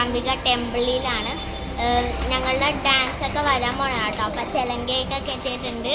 മൂകാംബിക ടെമ്പിളിലാണ്. ഞങ്ങളുടെ ഡാൻസ് ഒക്കെ വരാൻ പോണ കേട്ടോ. അപ്പം ചെലങ്കയൊക്കെ കെട്ടിയിട്ടുണ്ട്.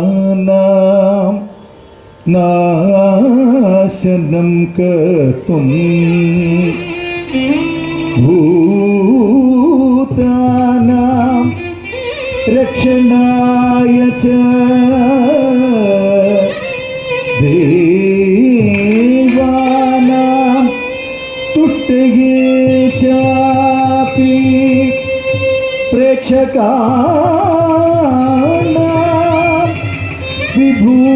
विघ्नानां नाशनं कर्तुं भूतानां रक्षणाय च देवानां तुष्टये चापि प्रेक्षकाणां विभूतये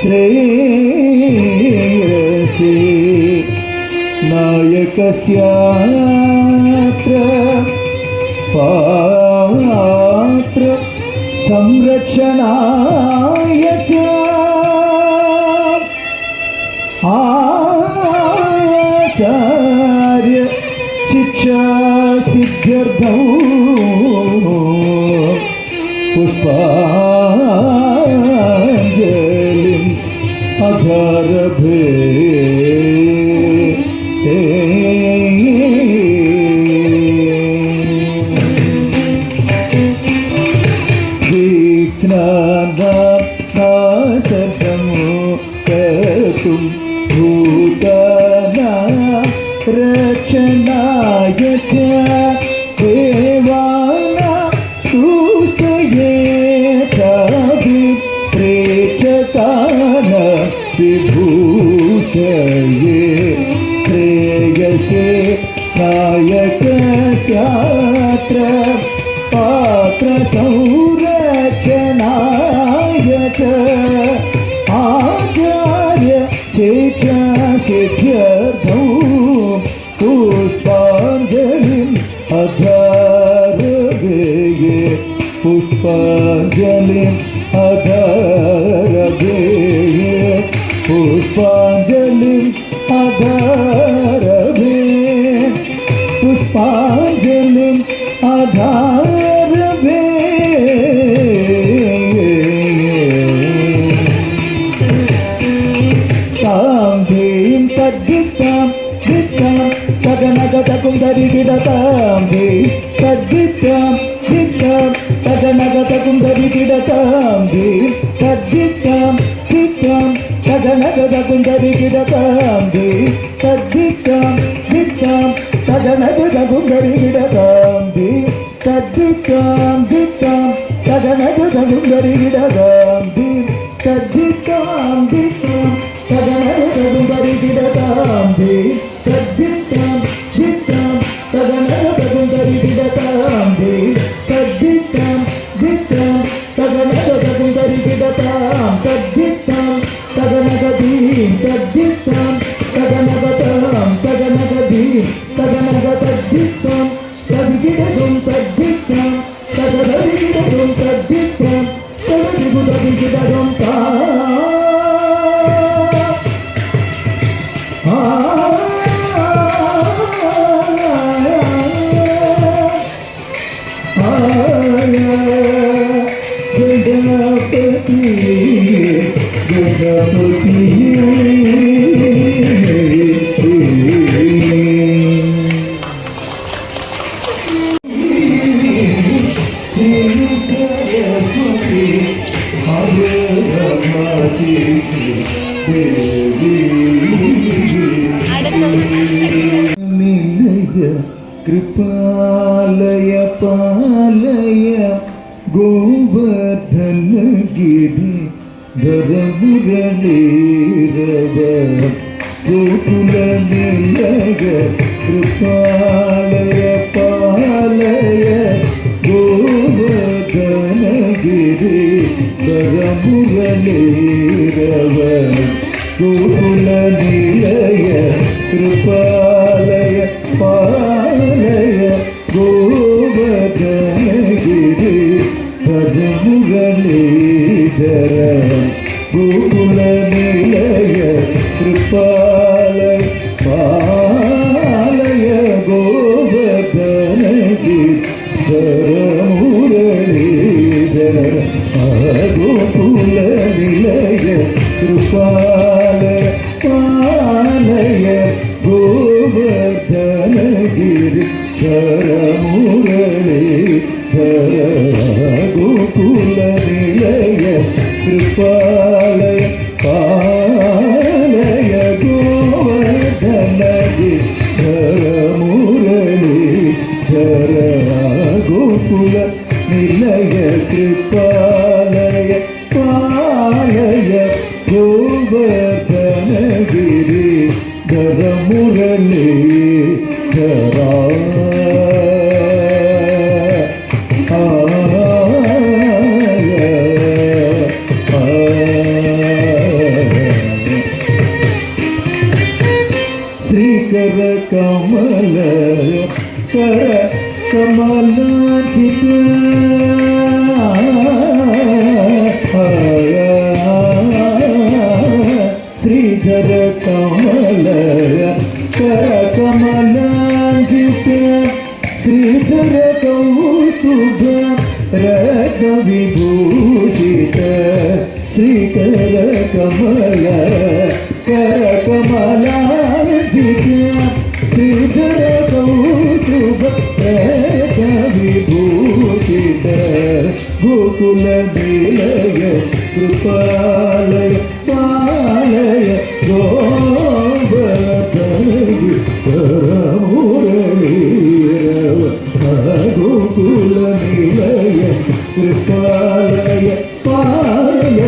श्रेयसे नायकस्यात्र पात्र संरक्षणाय च आचार्य शिक्षा सिद्ध्यर्थं पुष्पाञ्जलिं अघरभे कर्तुं भूतानां रक्षणाय च देवानां स्तुतये चापि प्रेक्षकाणां विभूतये श्रेयसे नायकस्यात्र पात्र संरक्षणाय च आचार्य शिक्षा सिद्ध्यर्थं पुष्पाञ्जलिम् अघरभे पुष्पाञ्जलिम् अघरभे पुष्पाञ्जलिम् अघरभे पुष्पाञ्जलिम् अघरभे तद्दित्तां दित्तां तगनगतकुन्दरिकिडतां तद्दित्तां दित्तां तगनगतकुन्दरिकिडतां तद्दित्तां दित्तां तगनगतकुन्दरिकिडतां तद्दित्तां दित्तां तगनगतकुन्दरिकिडतां तद्दित्तां दित्तां तगनगतकुन्दरिकिडतां तद्दित्तां दित्तां तगनगतकुन्दरिकिडतां तद्दित्तां दित्तां तगनगतकुन्दरिकिडतां तद्दित्तां दित्तां तगनगतकुन्दरिकिडतां तद्दित्तां तगन తగనగదీం తద్దిత్తాం తగనగతాం తగనగదీం తగనగతద్దిత్తాం తదిగిదం తద్దిత్తాం తగదగిదం తద్దిత్తాం తగదిగుదగిదం తా కృపాలయ పాలయ గోవర్ధనగిరి ధరమురళీరవ గోకుల నిలయ కృపాలయ పాలయ గోవర్ధనగిరి ధరమురళీరవ గోకుల నిలయ కృపాలయ పాలయ గోవర్ధనగిరి భజమురళీధర గోకుల నిలయ కృపాలయ పాలయ గోవర్ధనగిరి ధరమురళీధర గోకుల నిలయ కృపాలయ పాలయ గోవర్ధనగిరి ధరమురళీధర గోకుల నిలయ కృపాలయ పాలయ గోవర్ధనగిరి ధరమురళీధర గోకుల నిలయ కృపాలయ పాలయ గోవర్ధనగిరి ధరమురళీధర శ్రీకర కమల కర కమలాజిత శ్రీధర కమల కర కమలాజిత శ్రీధర కౌస్తుభ రక విభూషిత శ్రీకర కమల కర కమలాజిత శ్రీధర కౌస్తుభ రక విభూషిత గోకుల నిలయ కృపాలయ పాలయ గోవర్ధనగిరి ధరమురళీధర గోకుల నిలయ కృపాలయ పాలయ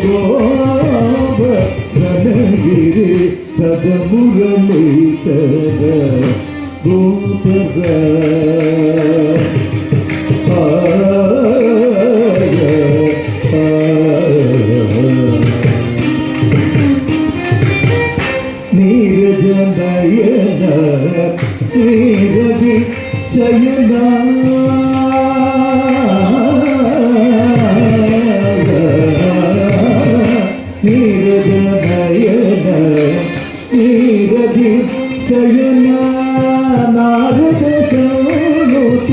గోవర్ధనగిరి ధరమురళీధర గోకుల నీరజనయన నీరజి శయన నీరజనయన నీరజి శయన నారద సౌనుత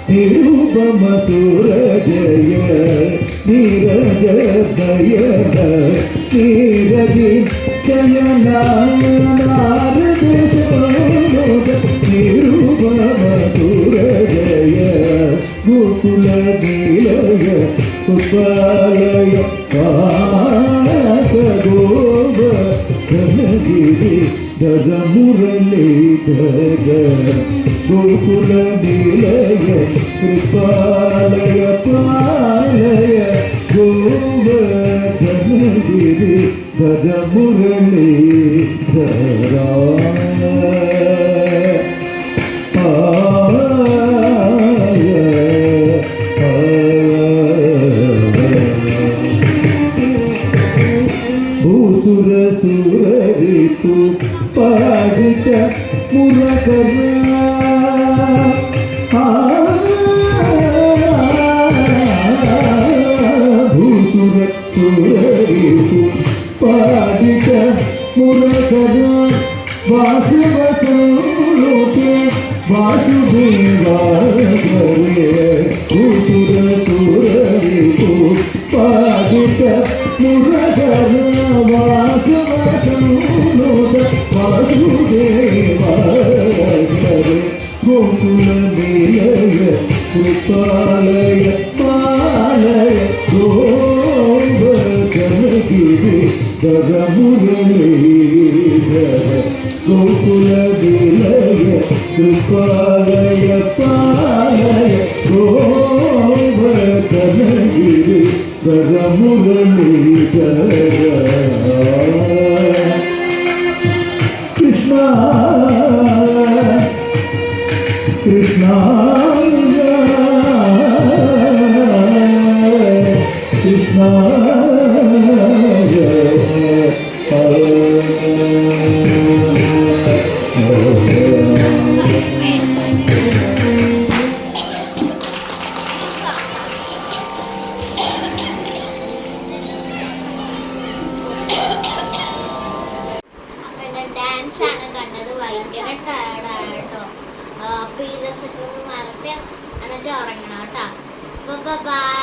నిరూపమ సుర జయ నీరజ దయన నీరజి శయన నారద సౌనుత నిరూపమ సుర జయ గోకుల నిలయ కృపాలయ పాలయ గోవర్ధనగిరి ధరమురళీధర గోకుల నిలయ కృపాలయ పాలయ గోవర్ధనగిరి ధరమురళీధర ഭൂസുര സുരരിതു പാടിത മുരകര ഭൂസുര സുരരിതു പാടിത മുരകര വാസുവസോലോകേ വാസുദേവായ ഭൂസുര സുരരിതു പാടിത മുരകര വാസുവസോലോക വാസുദേവായ ഗോകുല നിലയ കൃപാലയ പാലയ ഗോവർദ്ധനഗിരി ഗഗമുരളീധര ഗോകുല നിലയ കൃപാലയ പാലയ ഗോവർദ്ധനഗിരി ഗഗമുരളീധര കൃഷ്ണ കൃഷ്ണ കൃഷ്ണ ഡാൻസ് ആണ് കണ്ടത്. ഭയങ്കര ടയർഡാണ് കേട്ടോ. അപ്പോൾ ഈ രസമൊക്കെ ഒന്ന് മറത്ത് എന്നിട്ട് ഉറങ്ങണം കേട്ടോ. ബൈ.